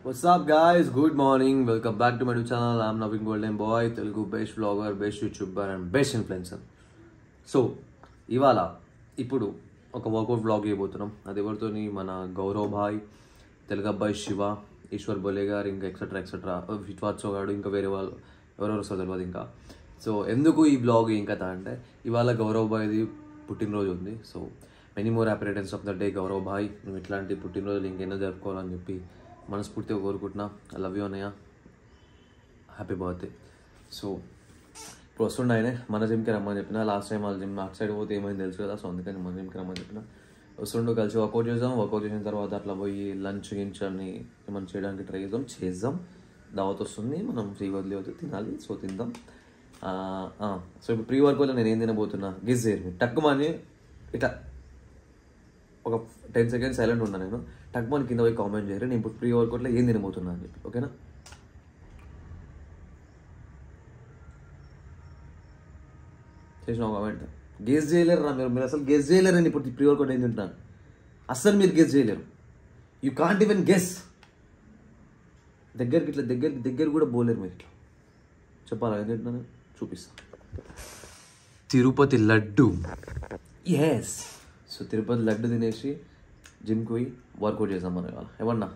What's up guys? Good morning. Welcome back to my new channel. I'm Naveen Golden Boy, Telugu best vlogger, best YouTuber and best influencer. So, ఇవాళ ఇప్పుడు ఒక work out vlog చేయబోతున్నాం. అది ఎవరితోని మన గౌరవ్ భాయ్, తెలుగు అబ్బాయి శివ, ఈశ్వర్ బోలే గారు, ఇంకా ఎక్సెట్రా విశ్వాత్సవ్ గారు, ఇంకా వేరే వాళ్ళు ఎవరెవరు వస్తారు తెలియదు ఇంకా. సో ఎందుకు ఈ బ్లాగ్ ఏం కథ అంటే ఇవాళ గౌరవ్ భాయ్ది పుట్టినరోజు ఉంది. So many more happy returns of the day Gaurav bhai. నువ్వు ఇట్లాంటి పుట్టినరోజులు ఇంకెన్నో జరుపుకోవాలని చెప్పి మనస్ఫూర్తిగా కోరుకుంటున్నా. ఐ లవ్ యూ అన్నయ్య, హ్యాపీ బర్త్డే. సో ఇప్పుడు వస్తుండే ఆయనే మన జిమ్కి రమ్మని చెప్పిన. లాస్ట్ టైం వాళ్ళ జిమ్ అటు సైడ్ పోతే ఏమైంది తెలుసు కదా. సో అందుకని మన జిమ్కి రమ్మని చెప్పిన. వస్తుండో కలిసి వర్కౌట్ చేద్దాం. వర్కౌట్ చేసిన తర్వాత అట్లా పోయి లంచ్ గించ్ అని మనం చేయడానికి ట్రై చేద్దాం. దావత్ వస్తుంది, మనం ఫ్రీ వదిలేవద్దు, తినాలి. సో తిందాం. సో ఇప్పుడు ప్రీ వర్కౌట్లో నేను ఏం తినబోతున్నా గెస్ చేయరు. టక్కుమని ఇట్లా ఒక 10 seconds సైలెంట్ ఉన్నా. నేను టక్కుమని కింద పోయి కామెంట్ చేయరు నేను ఇప్పుడు ప్రీ వర్కౌట్లో ఏం తినబోతున్నా అని చెప్పి. ఓకేనా? చేసిన కామెంట్. గెస్ చేయలేరు రా మీరు అసలు గెస్ చేయలేరని ఇప్పుడు ప్రీ వర్కౌట్ ఏం తింటున్నాను అస్సలు మీరు గెస్ చేయలేరు. You can't even guess. దగ్గరికి ఇట్లా దగ్గర కూడా పోలేరు మీరు. ఇట్లా చెప్పాలా ఏం తింటున్నాను చూపిస్తా. తిరుపతి లడ్డు. ఎస్. సో తిరుపతి లడ్డు తినేసి జిమ్కి పోయి వర్కౌట్ చేద్దాం మనం ఇవాళ. ఏమన్నా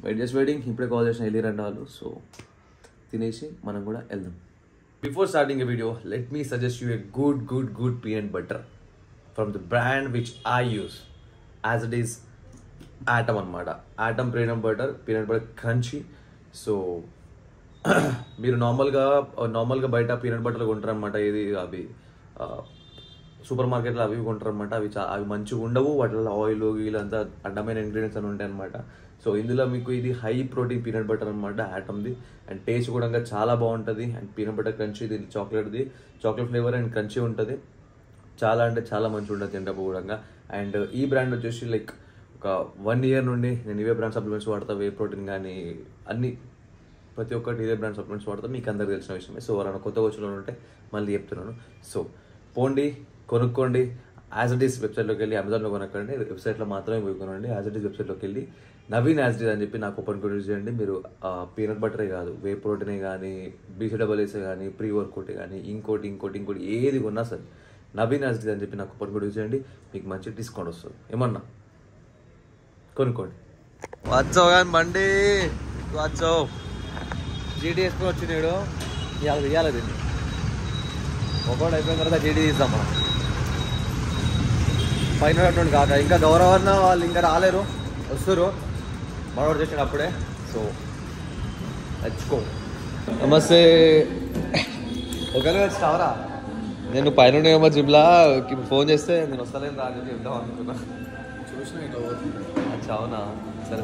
వెయిటింగ్. ఇప్పుడే కాల్ చేసిన వెళ్ళిరండి వాళ్ళు. సో తినేసి మనం కూడా వెళ్దాం. Before starting a video let me suggest you a good peanut butter from the brand which I use as it is Atom అనమాట. Atom peanut butter crunchy. So మీరు నార్మల్గా బయట పీనట్ బటర్లు కొంటారనమాట. ఇది అవి సూపర్ మార్కెట్లో అవి కొంటారనమాట. అవి మంచిగా ఉండవు. వాటిలో ఆయిల్ గీల్ అంతా అడ్డమైన ఇంగ్రీడియంట్స్ అని ఉంటాయి అనమాట. సో ఇందులో మీకు ఇది హై ప్రోటీన్ పీనట్ బటర్ అనమాట ఆటమ్ది. అండ్ టేస్ట్ కూడా చాలా బాగుంటుంది. అండ్ పీనట్ బటర్ క్రంచీ, ఇది చాక్లెట్ ఫ్లేవర్ అండ్ క్రంచీ ఉంటుంది. చాలా అంటే చాలా మంచిగా ఉంటుంది తింటప్పుడు కూడా. అండ్ ఈ బ్రాండ్ వచ్చేసి లైక్ ఒక 1 year నుండి నేను ఇవే బ్రాండ్ సప్లిమెంట్స్ వాడతా. వే ప్రోటీన్ కానీ అన్ని ప్రతి ఒక్కటి ఇదే బ్రాండ్ సప్లిమెంట్స్ వాడతా. మీకు అందరికి తెలిసిన విషయమే. సో ఎవరైనా కొత్తగా వచ్చిన ఉంటే మళ్ళీ చెప్తున్నాను. సో పోండి, కొనుక్కోండి. యాజ్ ఇట్ ఈస్ వెబ్సైట్లోకి వెళ్ళి అమెజాన్లో కొనక్కండి. వెబ్సైట్లో మాత్రమే పోయి కొనండి. యాజ్ ఇట్ ఈస్ వెబ్సైట్లోకి వెళ్ళి నవీన్ యాజ్ ఇట్ ఈస్ అని చెప్పి నాకు ఓపెన్ కోడ్ యూజ్ చేయండి. మీరు పీనట్ బటరే కాదు, వే ప్రోటీనే కానీ, BCAAs కానీ, ప్రీ వర్కౌట్ కానీ, ఇంకోటి ఏది కొన్నా సరే నవీన్ యాజ్ ఇట్ ఈస్ అని చెప్పి నాకు ఓపెన్ కోడ్ యూజ్ చేయండి. మీకు మంచి డిస్కౌంట్ వస్తుంది. ఏమన్నా కొనుక్కోండి. వచ్చావు కానీ బండి వచ్చావు. GT వేసుకొని వచ్చినాడు. ఇవ్వాలి దీన్ని ఒకటి అయిపోయిన తర్వాత GT తీద్దాం మనం. పైన అటువంటి కాక ఇంకా గౌరవన్న వాళ్ళు ఇంకా రాలేరు, వస్తారు. మనోడు చేసాడు అప్పుడే. సో తెచ్చుకో. నమస్తే. ఒకవేళ వచ్చినావరా? నేను పైన ఏమో జిమ్లా ఫోన్ చేస్తే నేను వస్తలేను రా అని చెప్దాం అనుకున్నా. అచ్చా అవునా? సరే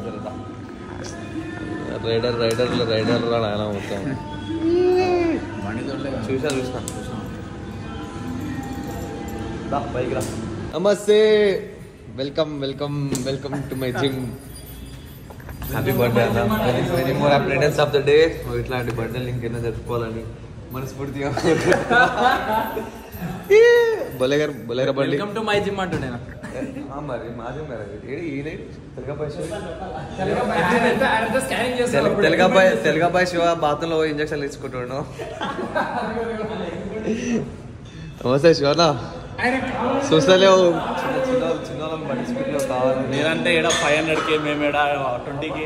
రైడర్ రా నాయన మొత్తం. చూసినా బైక్ రా. నమస్తే, welcome to my gym. Happy birthday అన్న. Very more happy returns of the day. ఇట్లాంటి బర్త్డేలు ఇంకెన్నో జరుపుకోవాలని మనస్ఫూర్తిగా. బొలేగా బండి. వెల్కమ్ టు మై జిమ్ అంటుండే. మరి మా జిమ్ తెలుగు అబ్బాయి శివ బాత్రూంలో ఇంజక్షన్లు తీసుకుంటాడు. నమస్తే శివనా. చూస్తలేవు చిన్న బండి స్పీడ్లో కావాలి. నేనంటే 500K, మేము 20K.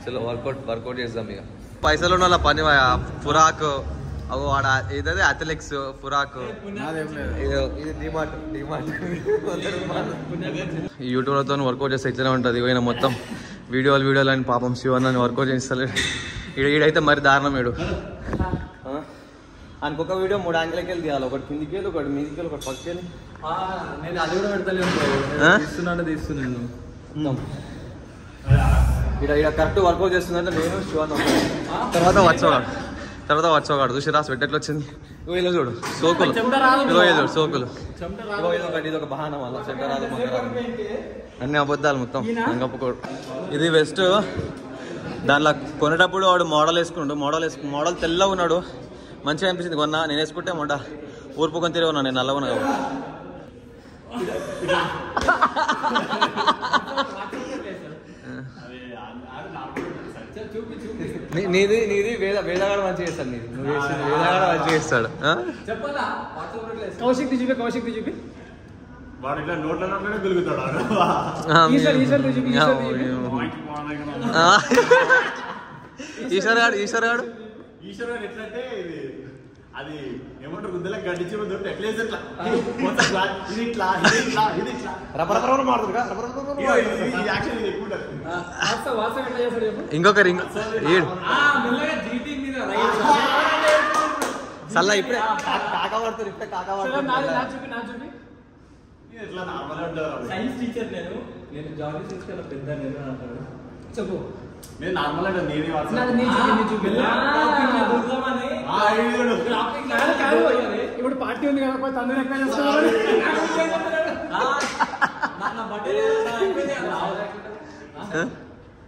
చలో వర్కౌట్ చేద్దాం. ఇక పైసలు ఉన్న వాళ్ళ పని ఫురాక్ అవు ఆడ ఏదైతే అథ్లెటిక్స్ ఫురాక్ ఇది డిమార్ట్. యూట్యూబ్లతో వర్కౌట్ చేస్తే ఇట్లనే ఉంటుంది. పోయిన మొత్తం వీడియోలు అని పాపం శివన్న వర్కౌట్ చేస్తలేదు. ఈడైతే మరి దారుణం. అనుకొక వీడియో 3 యాంగిల్కి వెళ్ళి తీయాలి. ఒకటి కిందికి వెళ్ళి, ఒకటి మీదికి వెళ్ళి, ఒకటి పక్కకి వెళ్ళి. నేను అది కూడా పెడతలేను. తీస్తున్నాను. ఇక్కడ కరెక్ట్ వర్కౌట్ చేస్తుందంటే నేను శివన్న. తర్వాత వచ్చేవాడు చూసి రాసి పెట్టెట్లు వచ్చింది. ఇలా చూడు సోకులు. ఇది ఒక బహానం వల్ల చెడ్డ రాదు, మంగ రాదు, అన్ని అబద్ధాలు మొత్తం. కప్పుకోడు. ఇది వెస్ట్. దానిలో కొనేటప్పుడు వాడు మోడల్ తెల్లగా ఉన్నాడు. మంచిగా అనిపించింది కొన్నా. నేను వేసుకుంటే మొండ ఊర్పుకొని తిరిగి ఉన్నా. నేను నల్లగా ఉన్నా. నీది నీది వేదగాడు మంచిగా చేస్తాడు. నీది నువ్వు చేసింది వేదగాడు మంచిగా చేస్తాడు. కౌశిక్ చూపి వాడు ఇట్లా నోట్ల గెలుగుతాడు. ఈశ్వర్ గాడు ఎట్లంటే అది ఏమంటారు గుద్దల గడ్డించి ఇంకొకరు సల్లా ఇప్పుడే కాకా పడుతుంది. ఇప్పుడే కాకా పడుతుంది. సైన్స్ టీచర్ నేను జాబ్ తీసుకెళ్ళ పెద్ద నేను అంటాడు. చెప్పు నేను నార్మల్ అంటే నేనే ఇప్పుడు పార్టీ ఉంది కదా తొందర ఎక్కువ చేస్తున్నారు.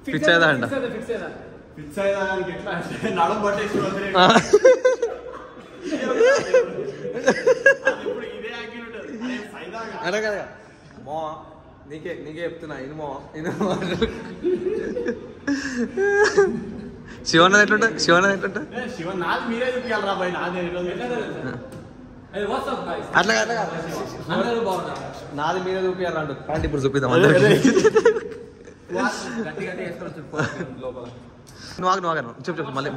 ఫిక్స్ అయ్యదా అంట. ఫిక్స్ అయ్యేదానికి ఎట్లా అంటే నడుము పట్టేసి అదే కదా మో నీకే చెప్తున్నా. ఇది మో శివన్నది ఎట్లుంటా? శివ నాది మీరే చూపించాలరా బాయ్. అట్లా నాది మీరే చూపించాలంట. కానీ ఇప్పుడు చూపిద్దాం. నువ్వు చెప్పు మళ్ళీ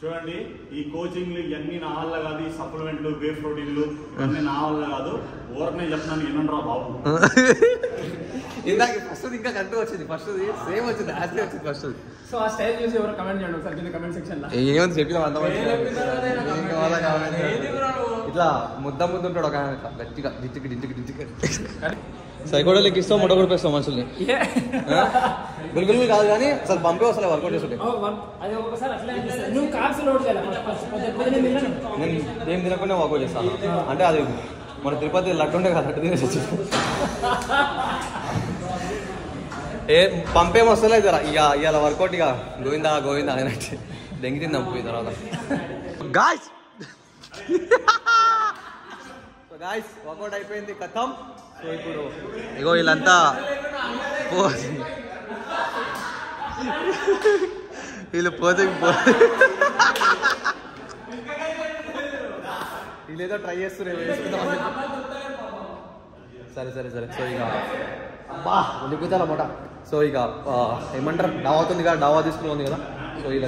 చూడండి, ఈ కోచింగ్లు ఇవన్నీ నా వల్ల కాదు. ఈ సప్లిమెంట్లు, వే ప్రోటీన్లు ఇవన్నీ నా వల్ల కాదు. ఊరనే చెప్తున్నాను, వినండిరా బాబు. ఇందాక ఫస్ట్ ఇంకా కంటూ వచ్చింది. ఫస్ట్ సేమ్ వచ్చింది, యాస్లీ వచ్చింది ఫస్ట్. సో ఆ స్టైల్ చూసి ఎవరు కమెంట్ చేయండి ఒకసారి కింద కమెంట్ సెక్షన్ లో. ఏముంది చెప్పినా అంత ఇట్లా ముద్ద ఉంటాడు ఒక గట్టిగా డింటికి సైకోడోకి ఇస్తాం, మొట్ట కొడిపేస్తాం మనుషుల్ని. గుల్గుల్ కాదు కానీ అసలు పంపే వస్తలే వర్కౌట్ చేస్తుంటే. నేను ఏం తినకుండా వర్కౌట్ చేస్తాను. అంటే అది మన తిరుపతి లడ్డు ఉండే కదా, లడ్డు తినేసి వచ్చి పంపేం వస్తలే జరా. ఇవాళ వర్కౌట్ ఇక గోవిందా అయినట్టు దెంగి తిందాం పోయిన తర్వాత. గాయ్స్ వర్కౌట్ అయిపోయింది, కథం. సో ఇప్పుడు ఇగో వీళ్ళంతా వీళ్ళు వీళ్ళేదో ట్రై చేస్తున్నారు. సరే. సో ఇక బా లిక్కుతారన్నమాట. సో ఇక ఏమంటారు, డావా అవుతుంది కదా, డావా తీసుకుని ఉంది కదా. సో ఇలా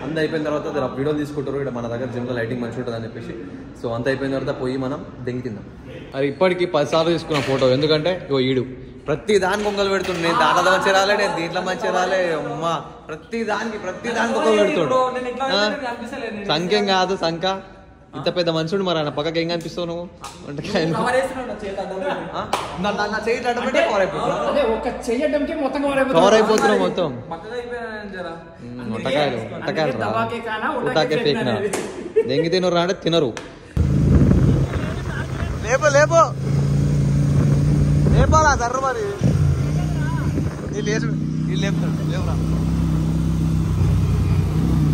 అంత అయిపోయిన తర్వాత వీడియోలు తీసుకుంటారు. ఇక్కడ మన దగ్గర జిమ్లో లైటింగ్ మంచిగా ఉంటుంది అని చెప్పేసి. సో అంత అయిపోయిన తర్వాత పోయి మనం దెంగి తిందాం. అది ఇప్పటికీ 10 సార్లు తీసుకున్న ఫోటో. ఎందుకంటే ఇగో ఈడు ప్రతి దానికి కొంగలు పెడుతుండు. నేను దాంట్లో మంచిగా రాలే, నేను దీంట్లో మంచిగా రాలే. అమ్మ ప్రతి దానికి కొంగలు పెడుతుండు. సంఖ్యం కాదు సంఖ్య. ఇంత పెద్ద మనుషుడు మరి ఆయన పక్కకి ఏం కనిపిస్తావు నువ్వు? కవర్ అయిపోతున్నావు మొత్తం. ఉటాకే ఫేక్ నా దెంగి తినరు అంటే తినరు. లేపాలా జర్ర మరి లేపురా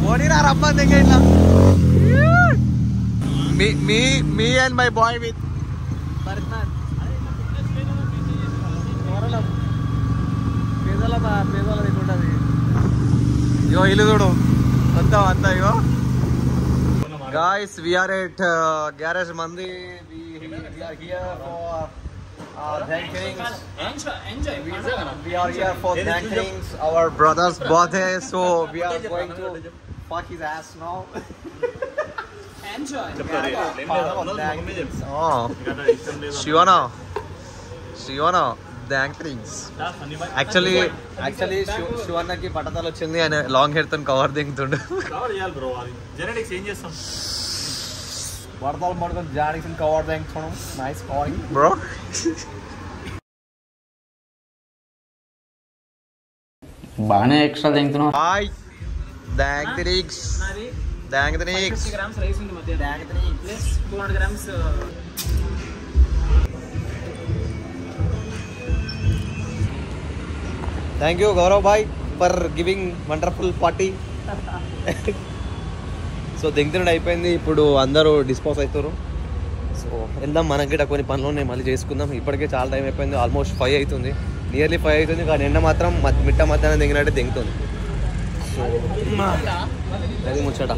పోనీరా రమ్మని దగ్గర ఇట్లా. Me and my boy with Bharatman. పేదల తింటుంటది. ఇగో ఇల్లు చూడు మొత్తం అంతా. ఇగో guys, we are at Garage Mandi. We are here for thanksgivings. We are here for thanksgivings our brother's birthday. So we are going to fuck his ass now. Shivanna thanks. Actually శివన్నకి పట్టతాలు వచ్చింది. ఆయన long hair తో cover దింగుతుండు. పడతాలు పడుతుంది జానిక్స్ cover దింగుతున్నాం. Nice covering bro. బాగానే ఎక్స్ట్రా దింగుతున్నాం. Hi thanks. 60 grams rice ఉంది మధ్య. Plus 200 grams. Thank you Gaurav bhai for giving wonderful party. So దింగుతుండే అయిపోయింది. ఇప్పుడు అందరూ డిస్పోజ్ అవుతారు. సో వెళ్దాం, మనకి కూడా కొన్ని పనులు ఉన్నాయి, మళ్ళీ చేసుకుందాం. ఇప్పటికే చాలా టైం అయిపోయింది. ఆల్మోస్ట్ 5 అవుతుంది, నియర్లీ 5 అవుతుంది. కానీ ఎండ మాత్రం మిట్ట మధ్యాహ్నం దిగినట్టే దింగుతుంది. అది ముచ్చట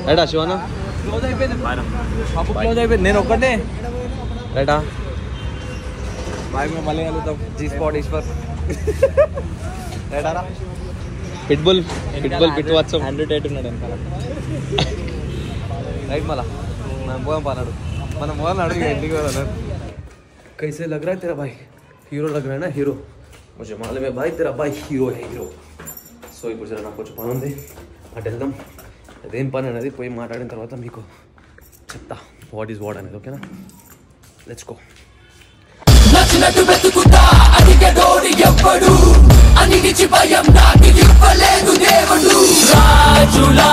రైటా శివన్న క్లోజ్ అయిపోయింది నేను ఒక్కటే రైటా బాయ్ మేము మళ్ళీ కలుగుతాం జీ స్పాట్ ఈశ్వర్ రైటారా పిట్బుల్ వాట్సాప్ 108 ఉన్నాడు వెనకాల రైట్ మళ్ళా మనం పోదాం పన్నాడు మనం పోదాం అడుగు ఇంటికి పోదాం कैसे लग रहा है तेरा भाई हीरो लग रहा है ना हीरो मुझे मालूम है भाई तेरा भाई हीरो है हीरो సో ఇప్పుడు జర నాకు కొంచెం పని ఉంది అటు వెళ్దాం అదేం పని అనేది పోయి మాట్లాడిన తర్వాత మీకు చెప్తా వాట్ ఈస్ వాట్ అనేది ఓకేనా లెట్స్ గో నచ్చినట్టు వెతుకుతా అడిగేదోడు ఎవ్వడు అన్నిటికి భయం నాకు ఇవ్వలేదు దేవుడు రాజులా